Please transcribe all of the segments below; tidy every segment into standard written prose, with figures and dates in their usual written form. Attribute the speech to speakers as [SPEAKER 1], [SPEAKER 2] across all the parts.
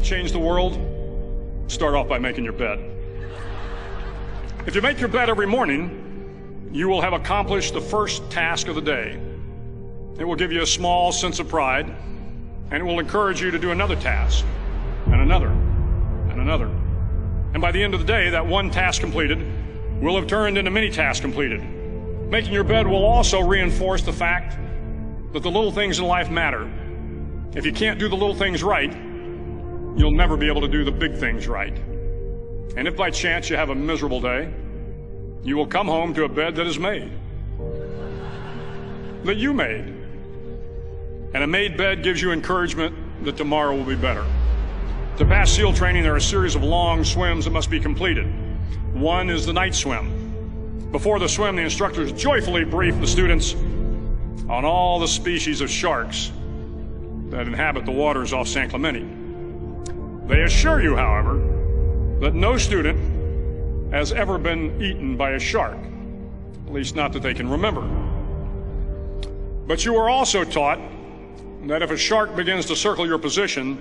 [SPEAKER 1] change the world? Start off by making your bed. If you make your bed every morning, you will have accomplished the first task of the day. It will give you a small sense of pride, and it will encourage you to do another task, and another, and another. And by the end of the day, that one task completed will have turned into many tasks completed. Making your bed will also reinforce the fact that the little things in life matter. If you can't do the little things right, you'll never be able to do the big things right. And if by chance you have a miserable day, you will come home to a bed that is made, that you made. And a made bed gives you encouragement that tomorrow will be better. To pass SEAL training, there are a series of long swims that must be completed. One is the night swim. Before the swim, the instructors joyfully brief the students on all the species of sharks that inhabit the waters off San Clemente. They assure you, however, that no student has ever been eaten by a shark, at least not that they can remember. But you are also taught that if a shark begins to circle your position,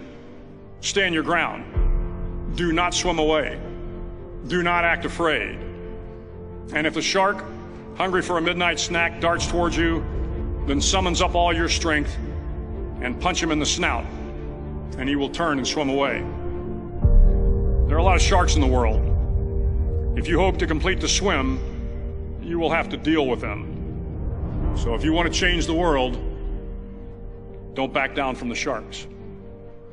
[SPEAKER 1] stand your ground. Do not swim away. Do not act afraid. And if the shark, hungry for a midnight snack, darts towards you, then summons up all your strength and punch him in the snout, and he will turn and swim away. There are a lot of sharks in the world. If you hope to complete the swim, you will have to deal with them. So if you want to change the world, don't back down from the sharks.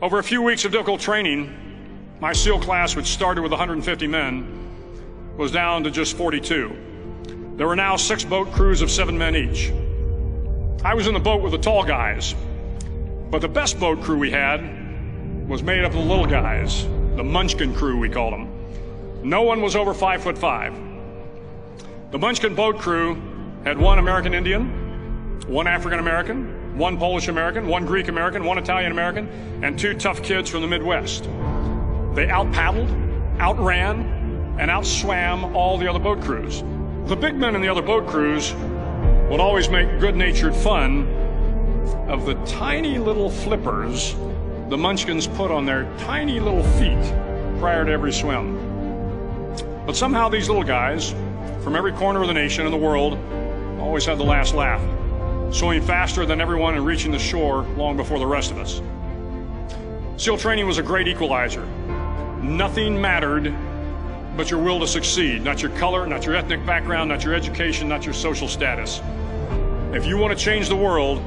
[SPEAKER 1] Over a few weeks of difficult training, my SEAL class, which started with 150 men, was down to just 42. There were now 6 boat crews of 7 men each. I was in the boat with the tall guys, but the best boat crew we had was made up of the little guys, the Munchkin crew, we called them. No one was over 5'5". The Munchkin boat crew had 1 American Indian, 1 African American, 1 Polish American, 1 Greek American, 1 Italian American, and 2 tough kids from the Midwest. They out-paddled, outran, and outswam all the other boat crews. The big men in the other boat crews would always make good-natured fun of the tiny little flippers the Munchkins put on their tiny little feet prior to every swim. But somehow these little guys from every corner of the nation and the world always had the last laugh, swimming faster than everyone and reaching the shore long before the rest of us. SEAL training was a great equalizer. Nothing mattered but your will to succeed, not your color, not your ethnic background, not your education, not your social status. If you want to change the world,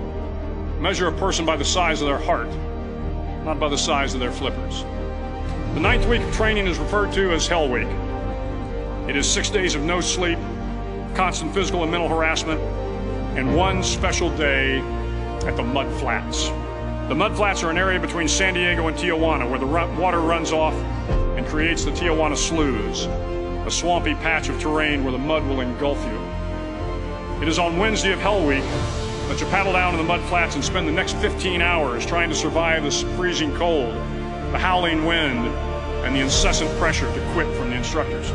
[SPEAKER 1] measure a person by the size of their heart, not by the size of their flippers. The 9th week of training is referred to as Hell Week. It is 6 days of no sleep, constant physical and mental harassment, and 1 special day at the Mud Flats. The Mud Flats are an area between San Diego and Tijuana where the water runs off and creates the Tijuana Sloughs, a swampy patch of terrain where the mud will engulf you. It is on Wednesday of Hell Week that you paddle down to the Mud Flats and spend the next 15 hours trying to survive this freezing cold, the howling wind, and the incessant pressure to quit from the instructors.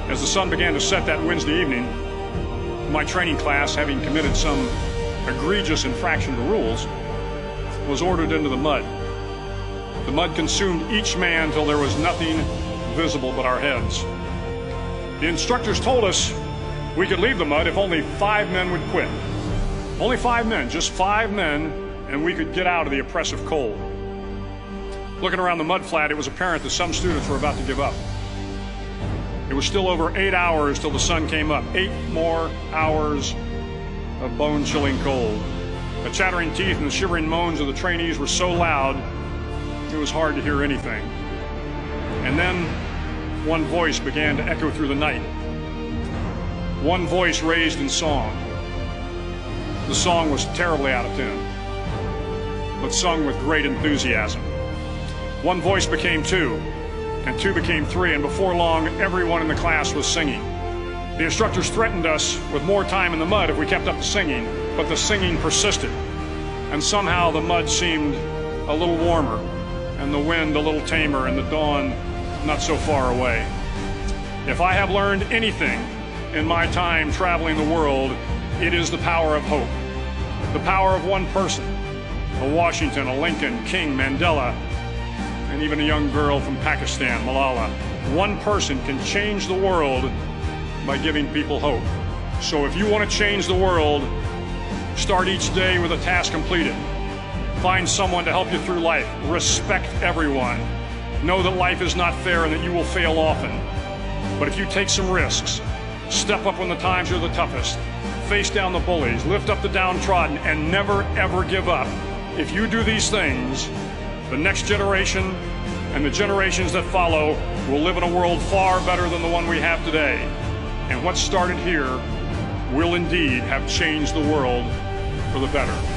[SPEAKER 1] As the sun began to set that Wednesday evening, my training class, having committed some egregious infraction of the rules, was ordered into the mud. The mud consumed each man till there was nothing visible but our heads. The instructors told us we could leave the mud if only 5 men would quit. Only 5 men, just 5 men, and we could get out of the oppressive cold. Looking around the mud flat, it was apparent that some students were about to give up. It was still over 8 hours till the sun came up. 8 more hours of bone-chilling cold. The chattering teeth and the shivering moans of the trainees were so loud, it was hard to hear anything. And then one voice began to echo through the night. One voice raised in song. The song was terribly out of tune, but sung with great enthusiasm. One voice became 2, and 2 became 3, and before long, everyone in the class was singing. The instructors threatened us with more time in the mud if we kept up the singing, but the singing persisted, and somehow the mud seemed a little warmer, and the wind a little tamer, and the dawn not so far away. If I have learned anything in my time traveling the world, it is the power of hope. The power of one person, a Washington, a Lincoln, King, Mandela, and even a young girl from Pakistan, Malala. One person can change the world by giving people hope. So if you want to change the world, start each day with a task completed. Find someone to help you through life. Respect everyone. Know that life is not fair and that you will fail often. But if you take some risks, step up when the times are the toughest, face down the bullies, lift up the downtrodden, and never ever give up. If you do these things, the next generation and the generations that follow will live in a world far better than the one we have today. And what started here will indeed have changed the world for the better.